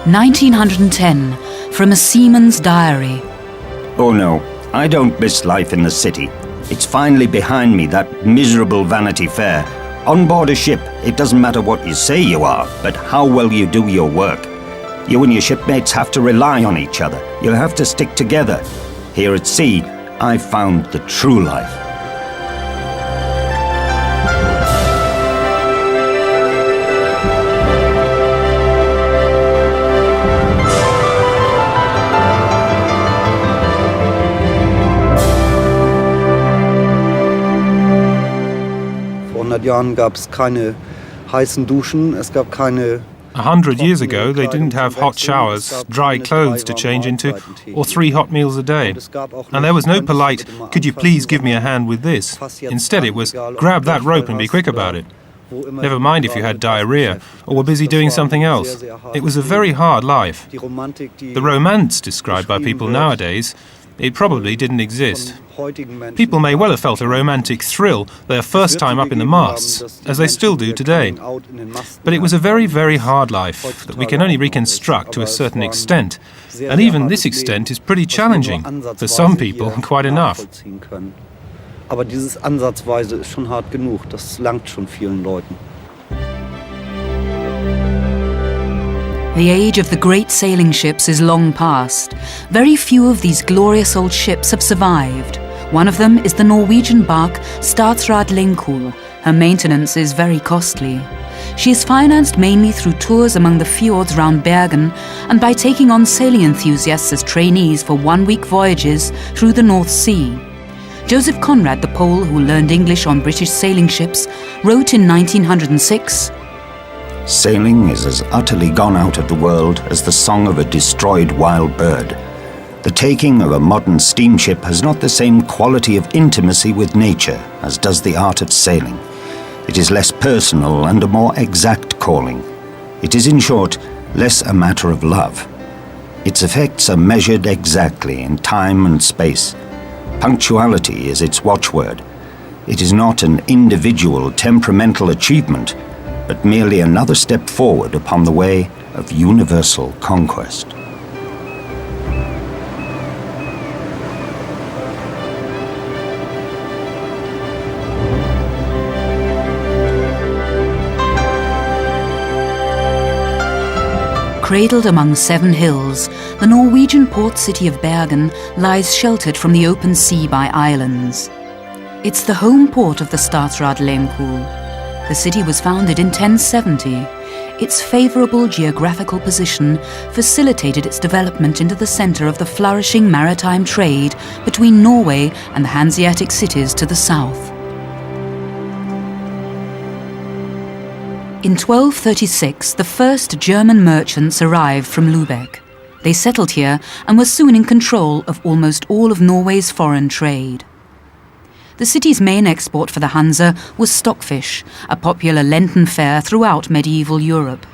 1910, from a seaman's diary. Oh no, I don't miss life in the city. It's finally behind me, that miserable Vanity Fair. On board a ship, it doesn't matter what you say you are, but how well you do your work. You and your shipmates have to rely on each other. You'll have to stick together. Here at sea, I found the true life. Vor 100 Jahren gab es keine heißen Duschen, es gab keine 100 years ago, they didn't have hot showers, dry clothes to change into, or 3 hot meals a day. And there was no polite, "Could you please give me a hand with this?" Instead it was, "Grab that rope and be quick about it." Never mind if you had diarrhea, or were busy doing something else. It was a very hard life. The romance described by people nowadays, it probably didn't exist. People may well have felt a romantic thrill their first time up in the masts, as they still do today. But it was a very, very hard life that we can only reconstruct to a certain extent. And even this extent is pretty challenging. For some people, quite enough. Aber dieses Ansatzweise ist schon hart genug, das langt schon vielen Leuten. The age of the great sailing ships is long past. Very few of these glorious old ships have survived. One of them is the Norwegian bark Statsraad Lehmkuhl. Her maintenance is very costly. She is financed mainly through tours among the fjords round Bergen and by taking on sailing enthusiasts as trainees for one-week voyages through the North Sea. Joseph Conrad, the Pole who learned English on British sailing ships, wrote in 1906, Sailing is as utterly gone out of the world as the song of a destroyed wild bird. The taking of a modern steamship has not the same quality of intimacy with nature as does the art of sailing. It is less personal and a more exact calling. It is, in short, less a matter of love. Its effects are measured exactly in time and space. Punctuality is its watchword. It is not an individual temperamental achievement, but merely another step forward upon the way of universal conquest. Cradled among 7 hills, the Norwegian port city of Bergen lies sheltered from the open sea by islands. It's the home port of the Statsraad Lehmkuhl. The city was founded in 1070. Its favourable geographical position facilitated its development into the centre of the flourishing maritime trade between Norway and the Hanseatic cities to the south. In 1236, the first German merchants arrived from Lübeck. They settled here and were soon in control of almost all of Norway's foreign trade. The city's main export for the Hansa was stockfish, a popular Lenten fare throughout medieval Europe.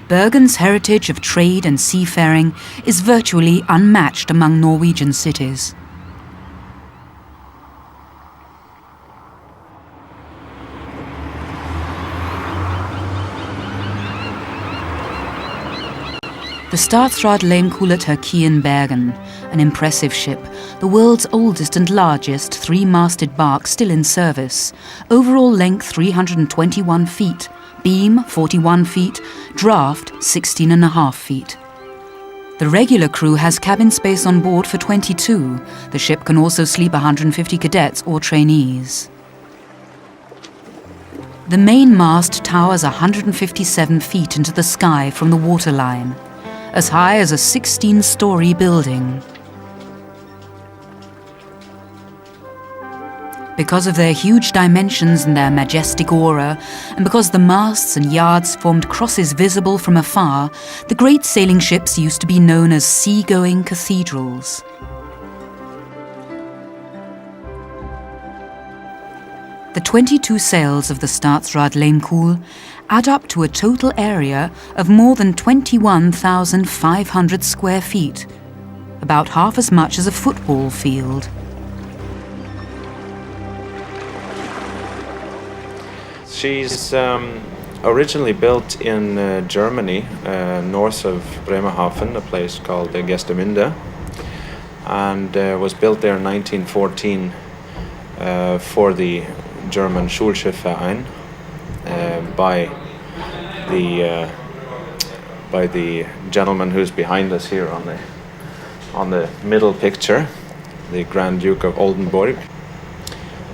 Bergen's heritage of trade and seafaring is virtually unmatched among Norwegian cities. The Statsraad Lehmkuhl at her quay in Bergen, an impressive ship, the world's oldest and largest 3-masted bark still in service, overall length 321 feet, beam 41 feet, draft 16.5 feet. The regular crew has cabin space on board for 22. The ship can also sleep 150 cadets or trainees. The main mast towers 157 feet into the sky from the waterline, as high as a 16-story building. Because of their huge dimensions and their majestic aura, and because the masts and yards formed crosses visible from afar, the great sailing ships used to be known as sea-going cathedrals. The 22 sails of the Statsraad Lehmkuhl add up to a total area of more than 21,500 square feet, about half as much as a football field. She's originally built in Germany, north of Bremerhaven, a place called Gesteminde, and was built there in 1914 for the German Schulschiffverein by the gentleman who's behind us here on the middle picture, the Grand Duke of Oldenburg.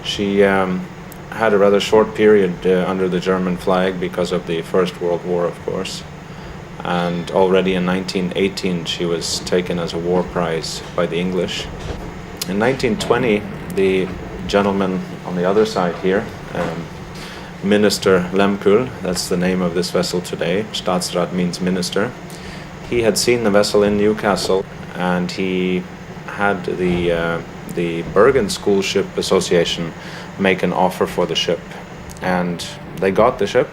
She had a rather short period under the German flag because of the First World War, of course. And already in 1918 she was taken as a war prize by the English. In 1920, the gentleman on the other side here, Minister Lehmkuhl, that's the name of this vessel today, Statsraad means minister, he had seen the vessel in Newcastle, and he had the Bergen School Ship Association make an offer for the ship, and they got the ship,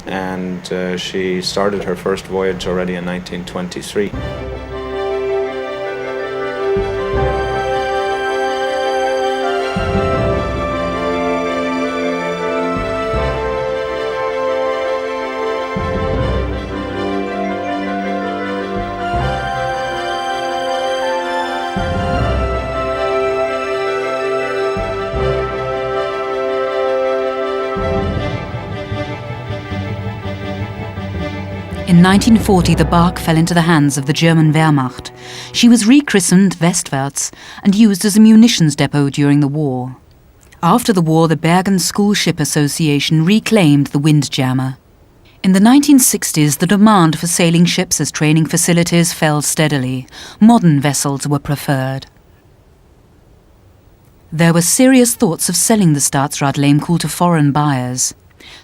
and she started her first voyage already in 1923. In 1940, the bark fell into the hands of the German Wehrmacht. She was rechristened Westwärts and used as a munitions depot during the war. After the war, the Bergen School Ship Association reclaimed the Windjammer. In the 1960s, the demand for sailing ships as training facilities fell steadily. Modern vessels were preferred. There were serious thoughts of selling the Statsraad Lehmkuhl to foreign buyers.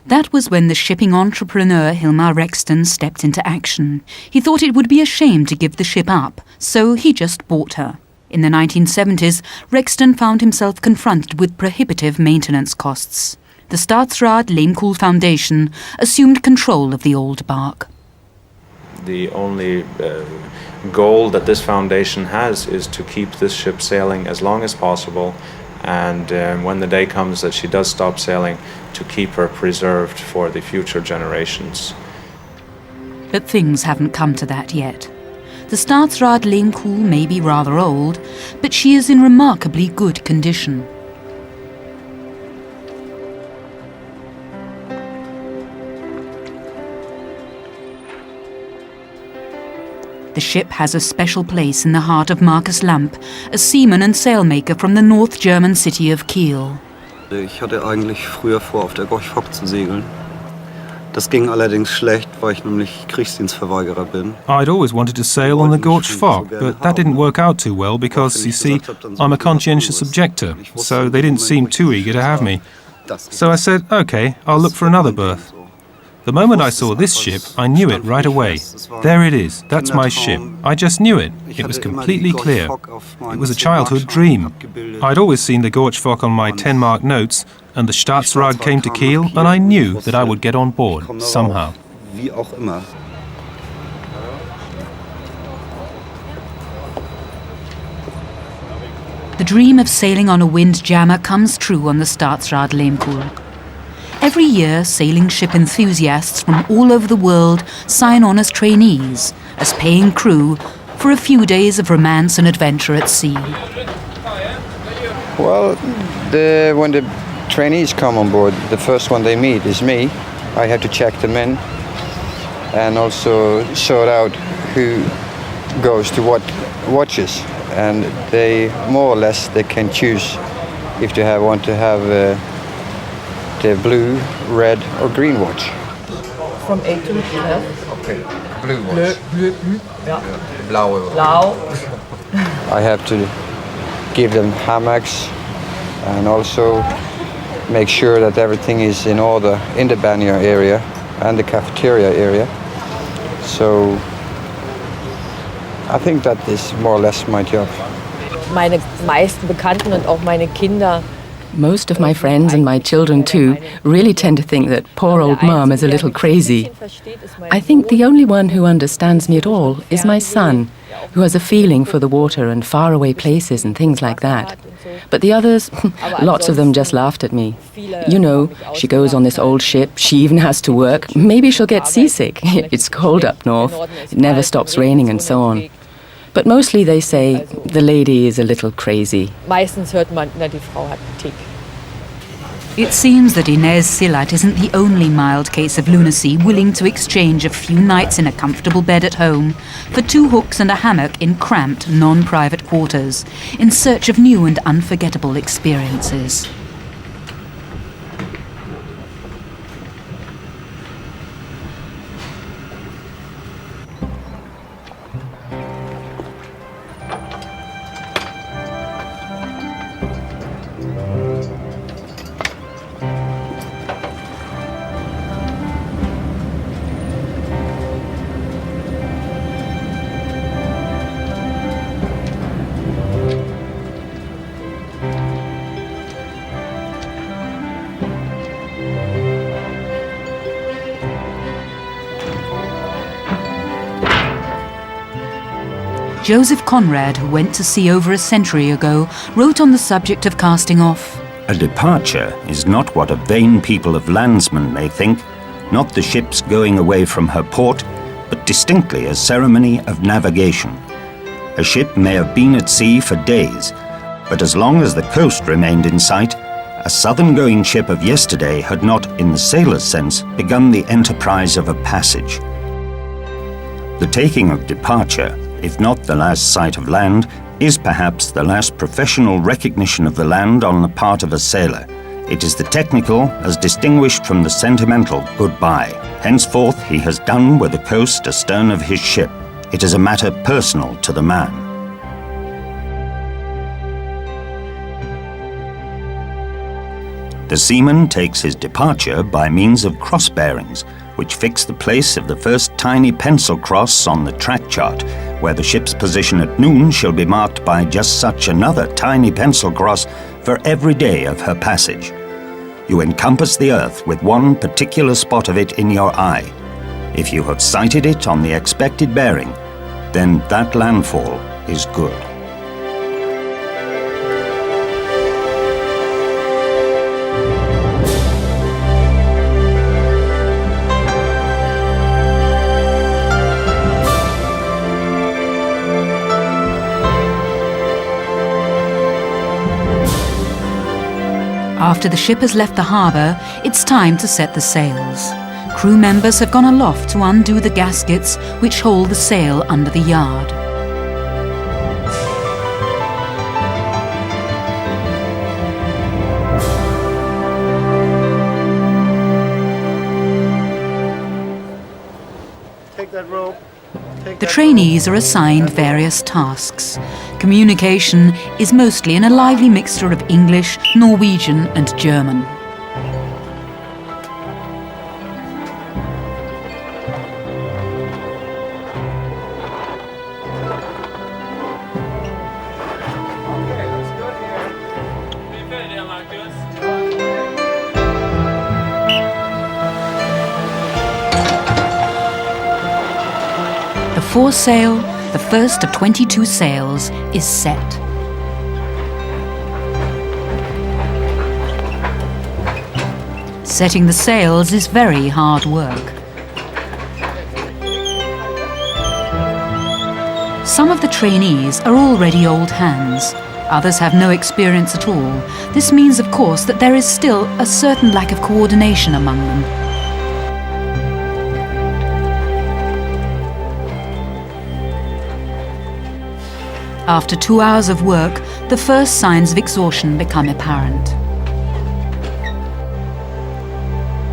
That was when the shipping entrepreneur Hilmar Rexton stepped into action. He thought it would be a shame to give the ship up, so he just bought her. In the 1970s, Rexton found himself confronted with prohibitive maintenance costs. The Statsraad Lehmkuhl Foundation assumed control of the old bark. The only goal that this foundation has is to keep this ship sailing as long as possible, and when the day comes that she does stop sailing, to keep her preserved for the future generations. But things haven't come to that yet. The Statsraad Lehmkuhl may be rather old, but she is in remarkably good condition. The ship has a special place in the heart of Markus Lamp, a seaman and sailmaker from the North German city of Kiel. Ich hatte eigentlich früher vor, auf der Gorch Fock zu segeln. Das ging allerdings schlecht, weil ich nämlich Kriegsdienstverweigerer bin. I'd always wanted to sail on the Gorch Fock, but that didn't work out too well because, you see, I'm a conscientious objector, so they didn't seem too eager to have me. So I said, OK, I'll look for another berth. The moment I saw this ship, I knew it right away. There it is, that's my ship. I just knew it. It was completely clear. It was a childhood dream. I'd always seen the Gorch Fock on my 10-mark notes, and the Statsraad came to Kiel, and I knew that I would get on board, somehow. Wie auch immer. The dream of sailing on a windjammer comes true on the Statsraad Lehmkuhl. Every year, sailing ship enthusiasts from all over the world sign on as trainees, as paying crew, for a few days of romance and adventure at sea. Well, when the trainees come on board, the first one they meet is me. I have to check them in and also sort out who goes to what watches. And they, more or less, they can choose if they want to have the blue, red or green watch. From 8 to 12. Okay, blue watch. Blue. Ja. Blaue. Blau. I have to give them hammocks and also make sure that everything is in order in the banyo area and the cafeteria area. So I think that is more or less my job. Meine meisten Bekannten und auch meine Kinder. Most of my friends and my children too really tend to think that poor old Mum is a little crazy. I think the only one who understands me at all is my son. who has a feeling for the water and faraway places and things like that. But the others, lots of them just laughed at me. You know, she goes on this old ship, she even has to work, maybe she'll get seasick. It's cold up north, it never stops raining and so on. But mostly they say, the lady is a little crazy. Meistens hört man, na, die Frau hat einen Tick. It seems that Inez Silat isn't the only mild case of lunacy willing to exchange a few nights in a comfortable bed at home for 2 hooks and a hammock in cramped, non-private quarters, in search of new and unforgettable experiences. Joseph Conrad, who went to sea over a century ago, wrote on the subject of casting off. A departure is not what a vain people of landsmen may think, not the ship's going away from her port, but distinctly a ceremony of navigation. A ship may have been at sea for days, but as long as the coast remained in sight, a southern-going ship of yesterday had not, in the sailor's sense, begun the enterprise of a passage. The taking of departure, if not the last sight of land, is perhaps the last professional recognition of the land on the part of a sailor. It is the technical as distinguished from the sentimental goodbye. Henceforth he has done with the coast astern of his ship. It is a matter personal to the man. The seaman takes his departure by means of cross bearings, which fix the place of the first tiny pencil cross on the track chart, where the ship's position at noon shall be marked by just such another tiny pencil cross for every day of her passage. You encompass the earth with one particular spot of it in your eye. If you have sighted it on the expected bearing, then that landfall is good. After the ship has left the harbour, it's time to set the sails. Crew members have gone aloft to undo the gaskets which hold the sail under the yard. Take that rope. The trainees are assigned various tasks. Communication is mostly in a lively mixture of English, Norwegian and German. The foresail, the first of 22 sails, is set. Setting the sails is very hard work. Some of the trainees are already old hands. Others have no experience at all. This means, of course, that there is still a certain lack of coordination among them. After 2 hours of work, the first signs of exhaustion become apparent.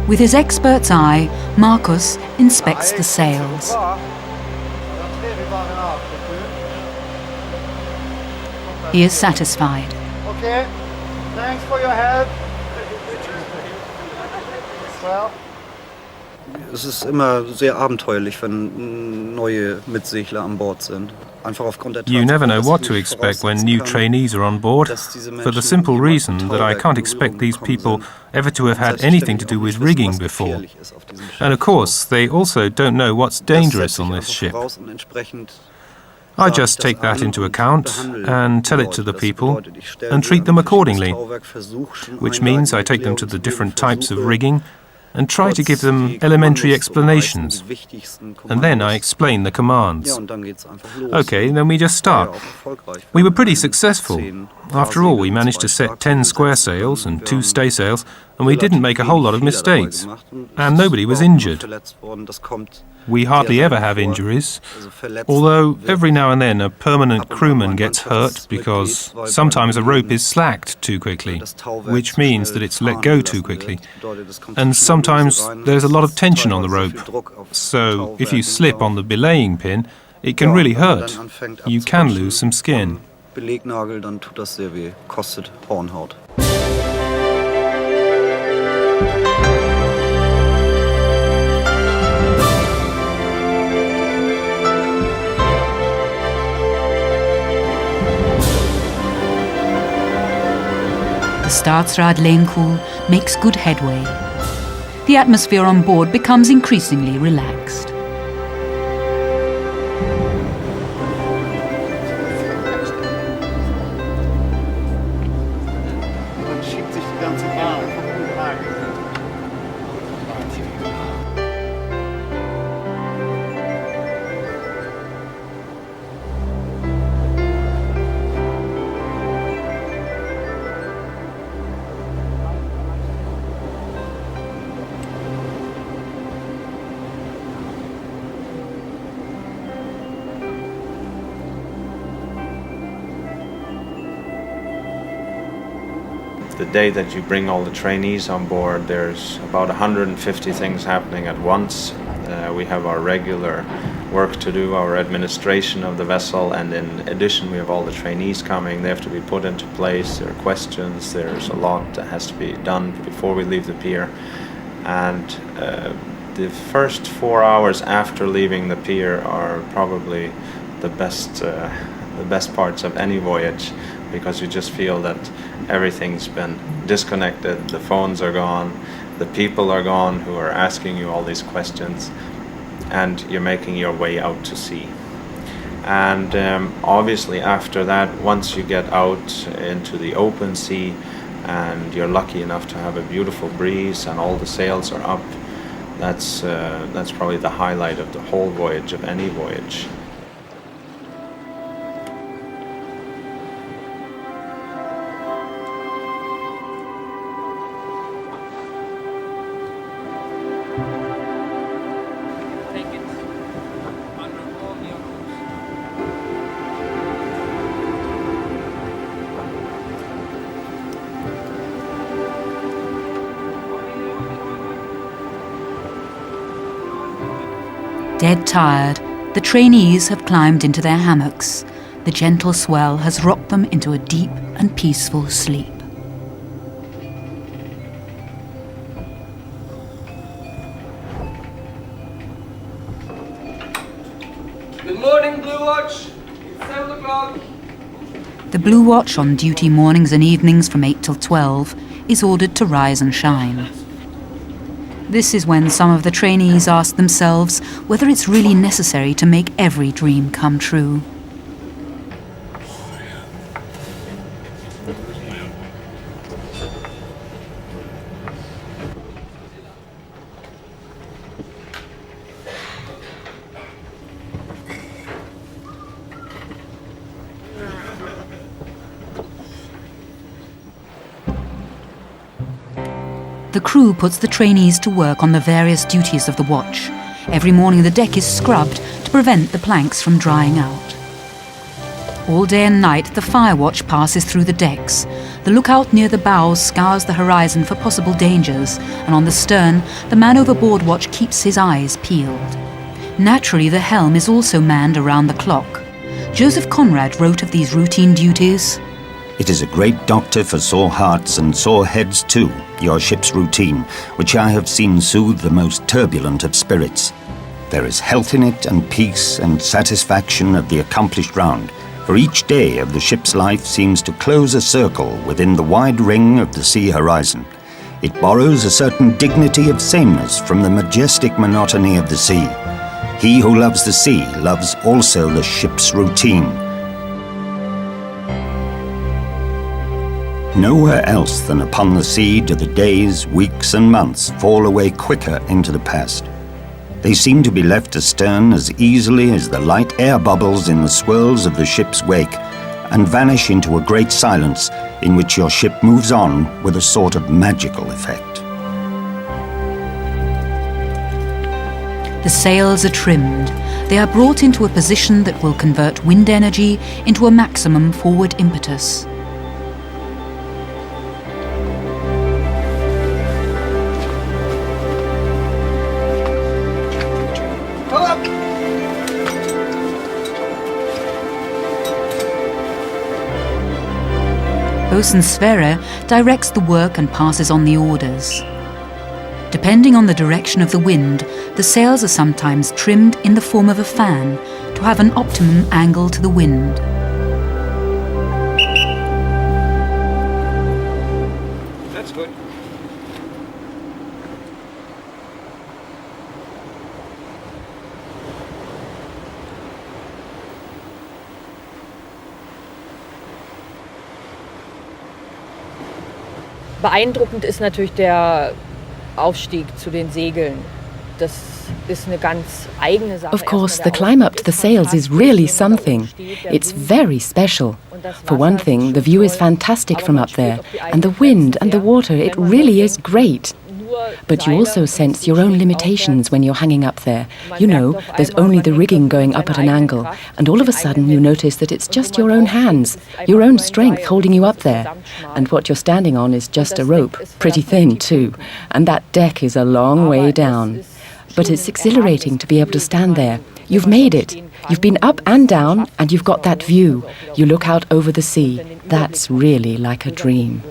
With his expert's eye, Marcus inspects the sails. He is satisfied. Okay, thanks for your help. Well. Es ist immer sehr abenteuerlich, wenn neue Mitsegler an Bord sind. You never know what to expect when new trainees are on board, for the simple reason that I can't expect these people ever to have had anything to do with rigging before. And of course, they also don't know what's dangerous on this ship. I just take that into account and tell it to the people and treat them accordingly, which means I take them to the different types of rigging and try to give them elementary explanations, and then I explain the commands. Okay, then we just start. We were pretty successful. After all, we managed to set 10 square sails and 2 staysails, and we didn't make a whole lot of mistakes, and nobody was injured. We hardly ever have injuries, although every now and then a permanent crewman gets hurt because sometimes a rope is slacked too quickly, which means that it's let go too quickly, and sometimes there's a lot of tension on the rope, so if you slip on the belaying pin, it can really hurt. You can lose some skin. Belegnagel, dann tut das sehr weh, kostet Hornhaut. The Statsraad Lehmkuhl makes good headway. The atmosphere on board becomes increasingly relaxed. The day that you bring all the trainees on board, there's about 150 things happening at once. We have our regular work to do, our administration of the vessel, and in addition we have all the trainees coming. They have to be put into place, there are questions, there's a lot that has to be done before we leave the pier. And the first 4 hours after leaving the pier are probably the best parts of any voyage, because you just feel that everything's been disconnected, the phones are gone, the people are gone who are asking you all these questions, and you're making your way out to sea. And obviously after that, once you get out into the open sea and you're lucky enough to have a beautiful breeze and all the sails are up, that's probably the highlight of the whole voyage, of any voyage. Dead tired, the trainees have climbed into their hammocks. The gentle swell has rocked them into a deep and peaceful sleep. Good morning, Blue Watch. It's 7 o'clock. The Blue Watch, on duty mornings and evenings from 8 till 12, is ordered to rise and shine. This is when some of the trainees ask themselves whether it's really necessary to make every dream come true. The crew puts the trainees to work on the various duties of the watch. Every morning the deck is scrubbed to prevent the planks from drying out. All day and night the fire watch passes through the decks. The lookout near the bows scours the horizon for possible dangers, and on the stern the man overboard watch keeps his eyes peeled. Naturally, the helm is also manned around the clock. Joseph Conrad wrote of these routine duties. It is a great doctor for sore hearts and sore heads too, your ship's routine, which I have seen soothe the most turbulent of spirits. There is health in it, and peace and satisfaction of the accomplished round, for each day of the ship's life seems to close a circle within the wide ring of the sea horizon. It borrows a certain dignity of sameness from the majestic monotony of the sea. He who loves the sea loves also the ship's routine. Nowhere else than upon the sea do the days, weeks and months fall away quicker into the past. They seem to be left astern as easily as the light air bubbles in the swirls of the ship's wake, and vanish into a great silence in which your ship moves on with a sort of magical effect. The sails are trimmed. They are brought into a position that will convert wind energy into a maximum forward impetus. Bosun Sverre directs the work and passes on the orders. Depending on the direction of the wind, the sails are sometimes trimmed in the form of a fan to have an optimum angle to the wind. That's good. Beeindruckend ist natürlich der Aufstieg zu den Segeln. Das ist eine ganz eigene Sache. Of course, the climb up to the sails is really something. It's very special. For one thing, the view is fantastic from up there, and the wind and the water, it really is great. But you also sense your own limitations when you're hanging up there. You know, there's only the rigging going up at an angle, and all of a sudden you notice that it's just your own hands, your own strength holding you up there. And what you're standing on is just a rope, pretty thin too, and that deck is a long way down. But it's exhilarating to be able to stand there. You've made it. You've been up and down, and you've got that view. You look out over the sea. That's really like a dream.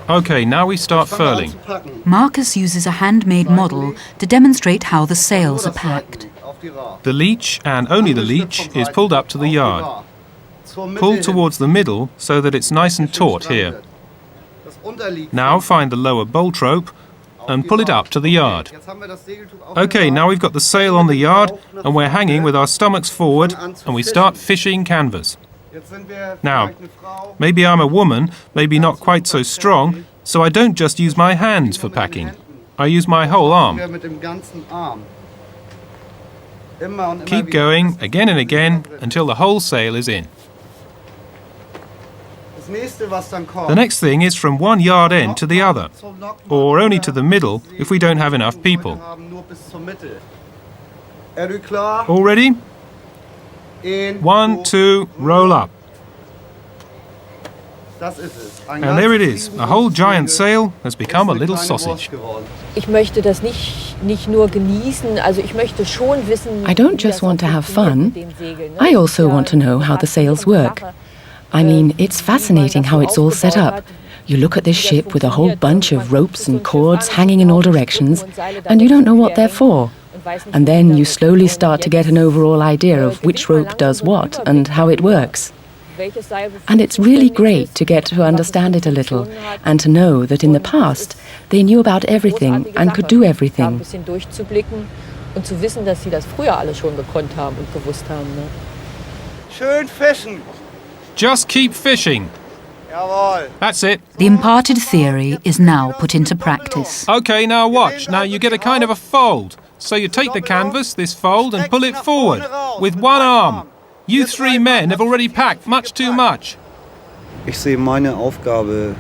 Okay, now we start furling. Marcus uses a handmade model to demonstrate how the sails are packed. The leech, and only the leech, is pulled up to the yard. Pull towards the middle so that it's nice and taut here. Now find the lower bolt rope and pull it up to the yard. Okay, now we've got the sail on the yard and we're hanging with our stomachs forward and we start fishing canvas. Now, maybe I'm a woman, maybe not quite so strong, so I don't just use my hands for packing. I use my whole arm. Keep going again and again until the whole sail is in. The next thing is from one yard end to the other, or only to the middle if we don't have enough people. All ready? 1, 2, roll up. And there it is. A whole giant sail has become a little sausage. Ich möchte das nicht nur genießen, also ich möchte schon wissen. I don't just want to have fun. I also want to know how the sails work. I mean, it's fascinating how it's all set up. You look at this ship with a whole bunch of ropes and cords hanging in all directions, and you don't know what they're for. And then you slowly start to get an overall idea of which rope does what and how it works. And it's really great to get to understand it a little and to know that in the past they knew about everything and could do everything. Und zu wissen, dass sie das früher alle schon gekonnt haben und gewusst haben. Schön fischen. Just keep fishing. Jawohl. That's it. The imparted theory is now put into practice. Okay, now watch. Now you get a kind of a fold. So you take the canvas, this fold, and pull it forward with one arm. You 3 men have already packed much too much. Ich sehe meine Aufgabe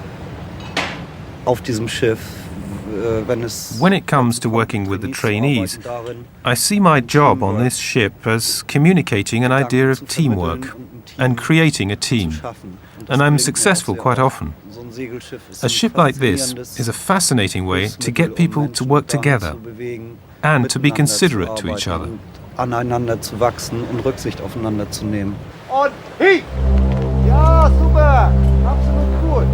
auf diesem Schiff, When it comes to working with the trainees, I see my job on this ship as communicating an idea of teamwork and creating a team, and I'm successful quite often. A ship like this is a fascinating way to get people to work together and to be considerate to each other. Aneinander zu wachsen und Rücksicht aufeinander zu nehmen. Und hey! Ja, super! Absolut gut!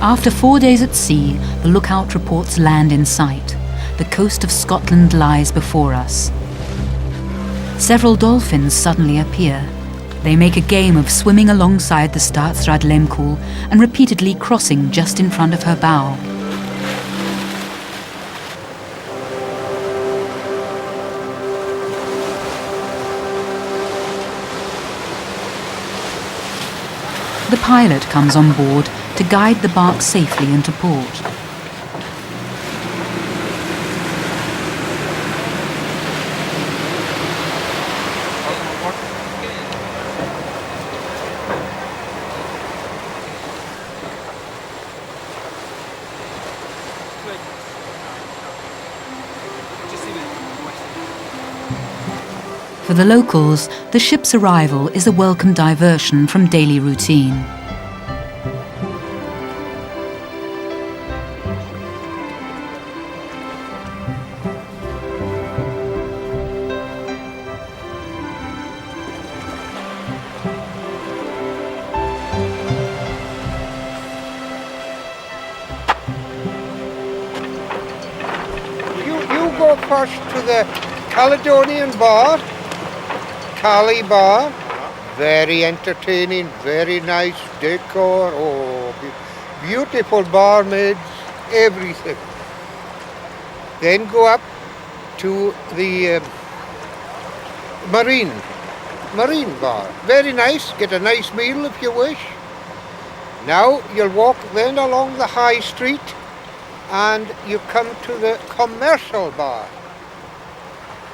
After 4 days at sea, the lookout reports land in sight. The coast of Scotland lies before us. Several dolphins suddenly appear. They make a game of swimming alongside the Statsraad Lehmkuhl and repeatedly crossing just in front of her bow. The pilot comes on board to guide the bark safely into port. For the locals, the ship's arrival is a welcome diversion from daily routine. You go first to the Caledonian bar. Cali bar, very entertaining, very nice decor, beautiful barmaids, everything. Then go up to the marine bar, very nice, get a nice meal if you wish. Now you'll walk then along the high street and you come to the commercial bar.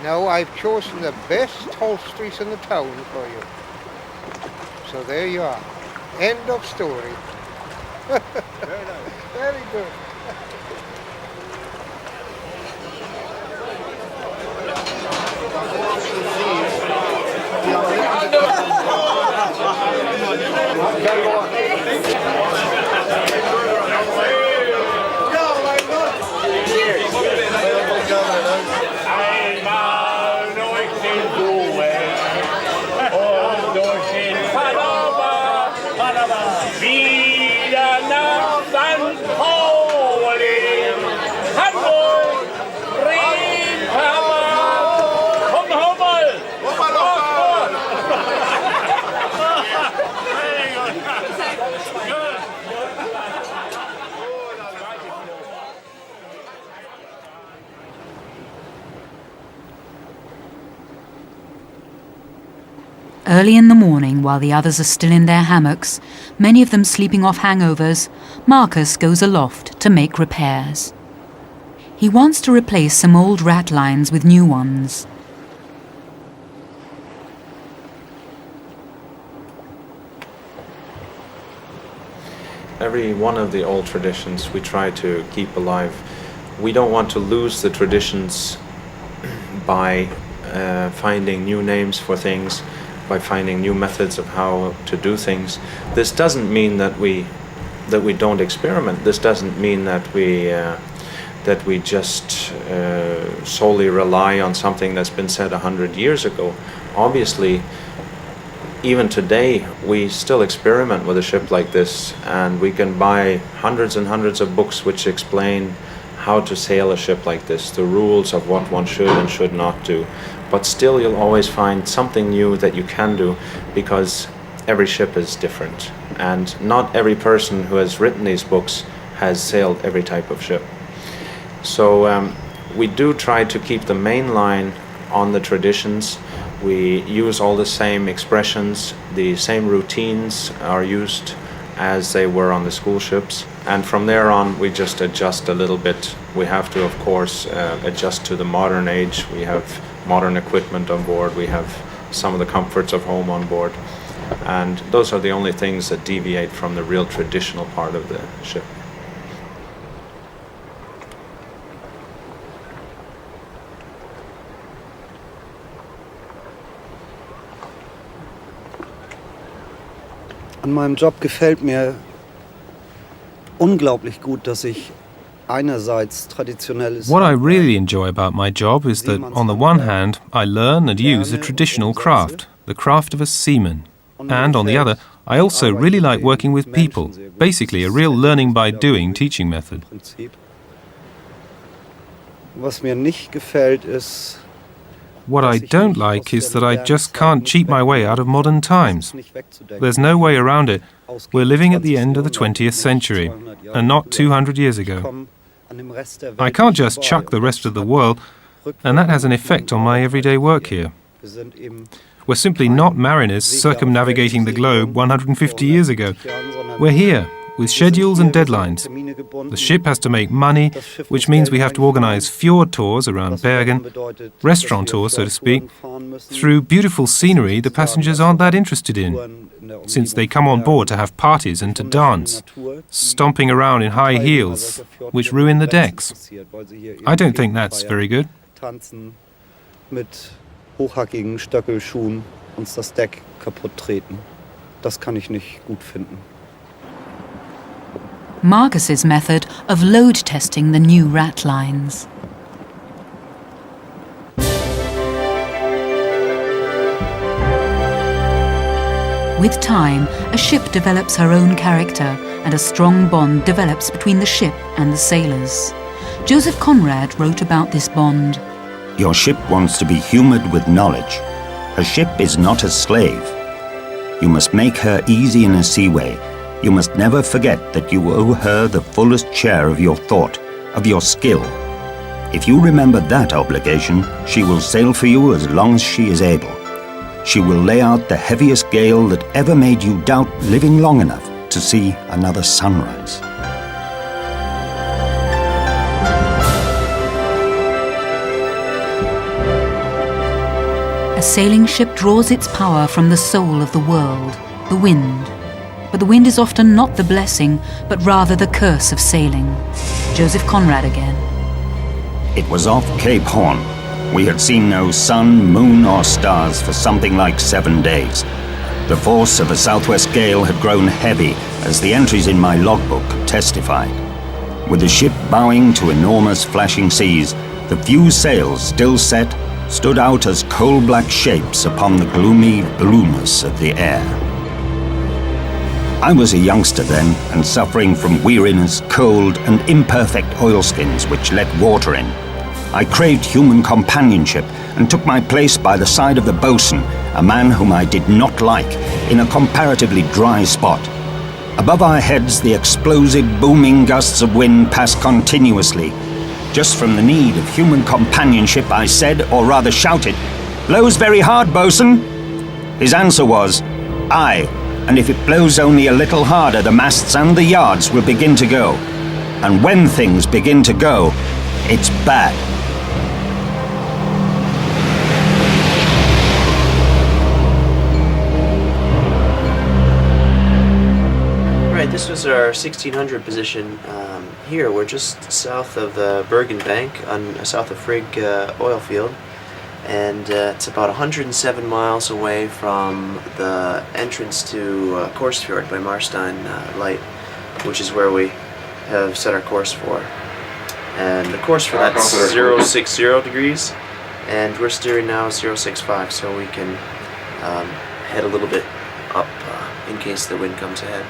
Now I've chosen the best hostelries in the town for you. So there you are. End of story. Very nice. Very good. Early in the morning, while the others are still in their hammocks, many of them sleeping off hangovers, Marcus goes aloft to make repairs. He wants to replace some old rat lines with new ones. Every one of the old traditions we try to keep alive. We don't want to lose the traditions by finding new names for things, by finding new methods of how to do things. This doesn't mean that we don't experiment. This doesn't mean that we just solely rely on something that's been said 100 years ago. Obviously, even today, we still experiment with a ship like this, and we can buy hundreds and hundreds of books which explain how to sail a ship like this, the rules of what one should and should not do. But still you'll always find something new that you can do, because every ship is different, and not every person who has written these books has sailed every type of ship. So we do try to keep the main line on the traditions. We use all the same expressions, the same routines are used as they were on the school ships, and from there on we just adjust a little bit. We have to, of course, adjust to the modern age. We have modern equipment on board, we have some of the comforts of home on board. And those are the only things that deviate from the real traditional part of the ship. An meinem Job gefällt mir unglaublich gut, dass ich einerseits traditionelles. What I really enjoy about my job is that, on the one hand, I learn and use a traditional craft, the craft of a seaman. And on the other, I also really like working with people, basically a real learning by doing teaching method. Was mir nicht gefällt ist, what I don't like is that I just can't cheat my way out of modern times. There's no way around it. We're living at the end of the 20th century, and not 200 years ago. I can't just chuck the rest of the world, and that has an effect on my everyday work here. We're simply not mariners circumnavigating the globe 150 years ago. We're here, with schedules and deadlines. The ship has to make money, which means we have to organize fjord tours around Bergen, restaurant tours, so to speak, through beautiful scenery the passengers aren't that interested in, since they come on board to have parties and to dance, stomping around in high heels, which ruin the decks. I don't think that's very good. Mit hochhackigen Stöckelschuhen uns das Deck kaputt treten. Das kann ich nicht gut finden. Marcus's method of load testing the new ratlines. With time, a ship develops her own character, and a strong bond develops between the ship and the sailors. Joseph Conrad wrote about this bond. Your ship wants to be humoured with knowledge. A ship is not a slave. You must make her easy in a seaway. You must never forget that you owe her the fullest share of your thought, of your skill. If you remember that obligation, she will sail for you as long as she is able. She will lay out the heaviest gale that ever made you doubt living long enough to see another sunrise. A sailing ship draws its power from the soul of the world, the wind. But the wind is often not the blessing, but rather the curse of sailing. Joseph Conrad again. It was off Cape Horn. We had seen no sun, moon or stars for something like 7 days. The force of the southwest gale had grown heavy, as the entries in my logbook testified. With the ship bowing to enormous flashing seas, the few sails still set stood out as coal-black shapes upon the gloomy blueness of the air. I was a youngster then, and suffering from weariness, cold, and imperfect oilskins which let water in. I craved human companionship and took my place by the side of the boatswain, a man whom I did not like, in a comparatively dry spot. Above our heads, the explosive, booming gusts of wind passed continuously. Just from the need of human companionship, I said, or rather shouted, "Blows very hard, boatswain." His answer was, "Aye. And if it blows only a little harder, the masts and the yards will begin to go. And when things begin to go, it's bad." Right, this was our 1600 position here. We're just south of the Bergen Bank, south of Frigg oil field. And it's about 107 miles away from the entrance to Korsfjord by Marstein Light, which is where we have set our course for. And the course for that's 060 degrees, and we're steering now 065, so we can head a little bit up in case the wind comes ahead.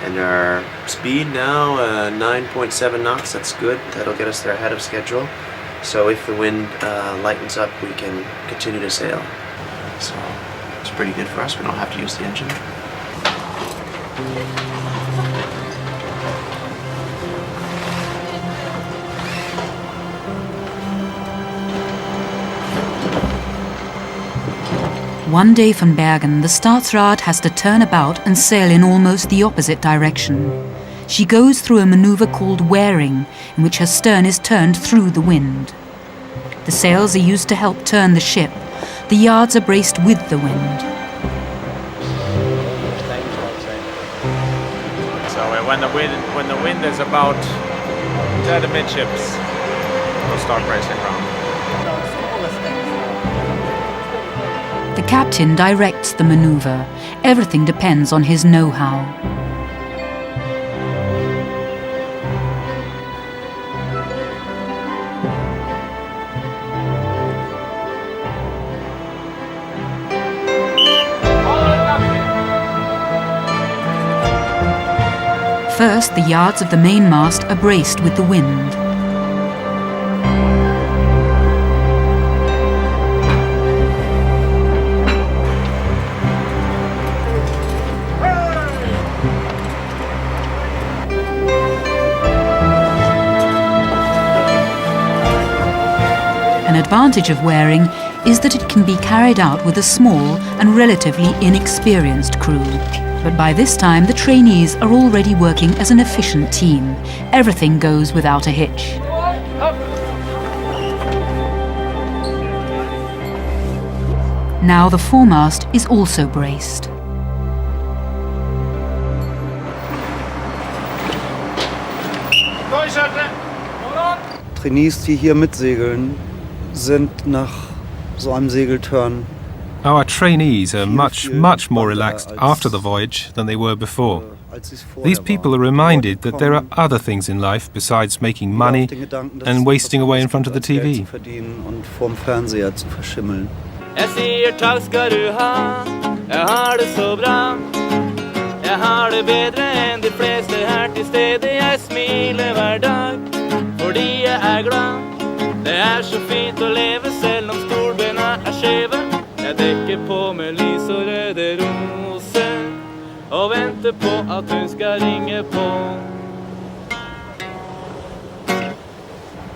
And our speed now 9.7 knots, that's good. That'll get us there ahead of schedule. So if the wind lightens up, we can continue to sail. So it's pretty good for us. We don't have to use the engine. One day from Bergen, the Statsraad has to turn about and sail in almost the opposite direction. She goes through a maneuver called wearing, in which her stern is turned through the wind. The sails are used to help turn the ship, the yards are braced with the wind. So when the wind is about dead amidships, we'll start bracing round. The captain directs the maneuver. Everything depends on his know-how. First, the yards of the mainmast are braced with the wind. An advantage of wearing is that it can be carried out with a small and relatively inexperienced crew. But by this time, the trainees are already working as an efficient team. Everything goes without a hitch. Now the foremast is also braced. Trainees, die hier mitsegeln, sind nach so einem Segelturn. Our trainees are much more relaxed after the voyage than they were before. These people are reminded that there are other things in life besides making money and wasting away in front of the TV. Jeg dekker på med lys og røde roser og venter på at du skal ringe på.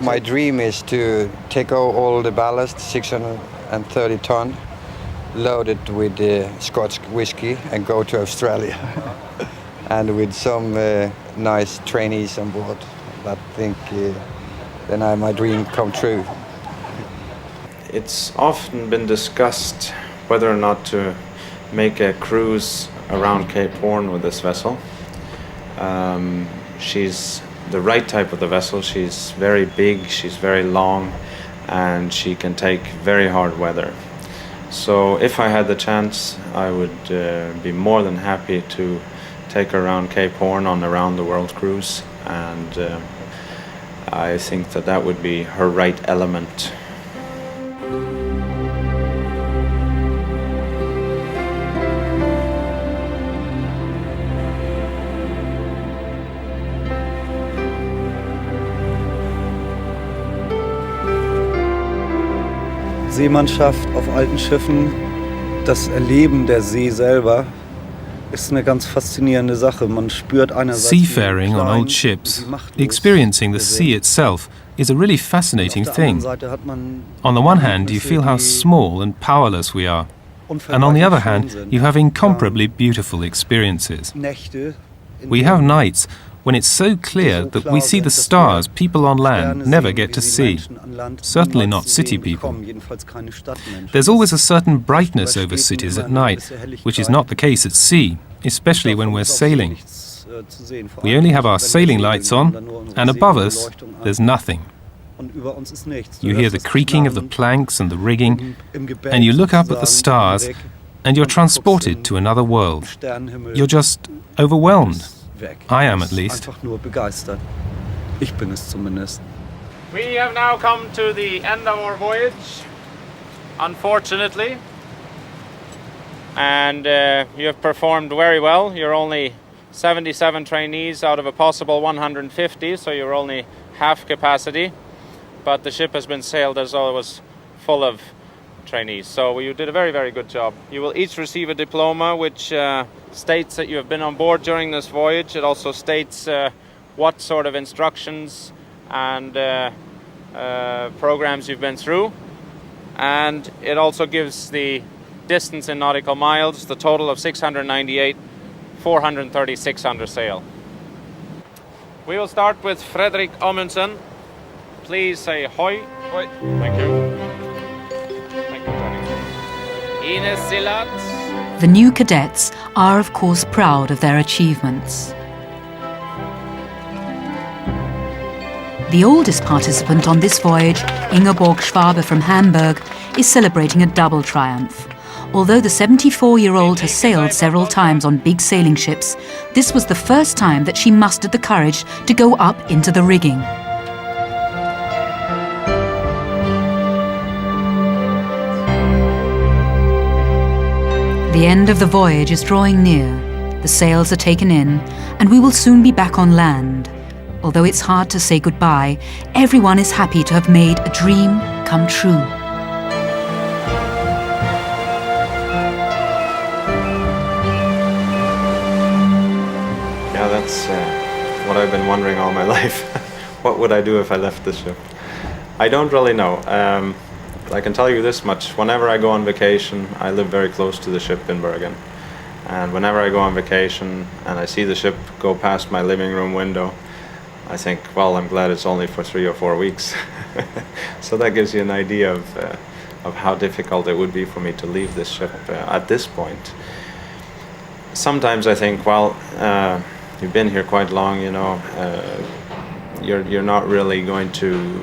My dream is to take all the ballast, 630 ton, load it with Scotch whiskey and go to Australia. And with some nice trainees on board. I think then my dream come true. It's often been discussed whether or not to make a cruise around Cape Horn with this vessel. She's the right type of the vessel. She's very big, she's very long, and she can take very hard weather. So if I had the chance, I would be more than happy to take her around Cape Horn on a round the world cruise, and I think that would be her right element. Seemannschaft auf alten Schiffen, das Erleben der See selber ist eine ganz faszinierende Sache. Man spürt einerseits Seafaring on old ships, experiencing the sea itself, is a really fascinating thing. On the one hand, you feel how small and powerless we are, and on the other hand, you have incomparably beautiful experiences. We have nights when it's so clear that we see the stars people on land never get to see, certainly not city people. There's always a certain brightness over cities at night, which is not the case at sea, especially when we're sailing. We only have our sailing lights on, and above us, there's nothing. You hear the creaking of the planks and the rigging, and you look up at the stars, and you're transported to another world. You're just overwhelmed. I am, at least. We have now come to the end of our voyage, unfortunately. And you have performed very well. You're only 77 trainees out of a possible 150, so you're only half capacity. But the ship has been sailed as though it was full of trainees. So you did a very, very good job. You will each receive a diploma which states that you have been on board during this voyage. It also states what sort of instructions and programs you've been through. And it also gives the distance in nautical miles, the total of 698, 436 under sail. We will start with Fredrik Amundsen. Please say hoi. Hoi. Thank you. Thank you, Johnny. The new cadets are, of course, proud of their achievements. The oldest participant on this voyage, Ingeborg Schwabe from Hamburg, is celebrating a double triumph. Although the 74-year-old has sailed several times on big sailing ships, this was the first time that she mustered the courage to go up into the rigging. The end of the voyage is drawing near. The sails are taken in, and we will soon be back on land. Although it's hard to say goodbye, everyone is happy to have made a dream come true. Yeah, that's what I've been wondering all my life. What would I do if I left the ship? I don't really know. I can tell you this much. Whenever I go on vacation, I live very close to the ship in Bergen. And whenever I go on vacation and I see the ship go past my living room window, I think, well, I'm glad it's only for 3 or 4 weeks. So that gives you an idea of how difficult it would be for me to leave this ship at this point. Sometimes I think, well, you've been here quite long, you know, you're not really going to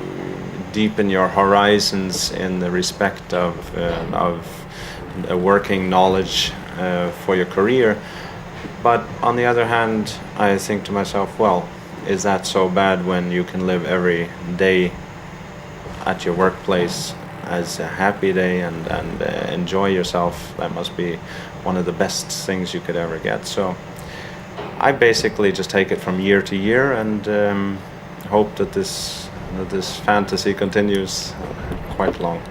deepen your horizons in the respect of a working knowledge for your career. But on the other hand, I think to myself, well, is that so bad when you can live every day at your workplace as a happy day and enjoy yourself? That must be one of the best things you could ever get. So I basically just take it from year to year and hope that this fantasy continues quite long.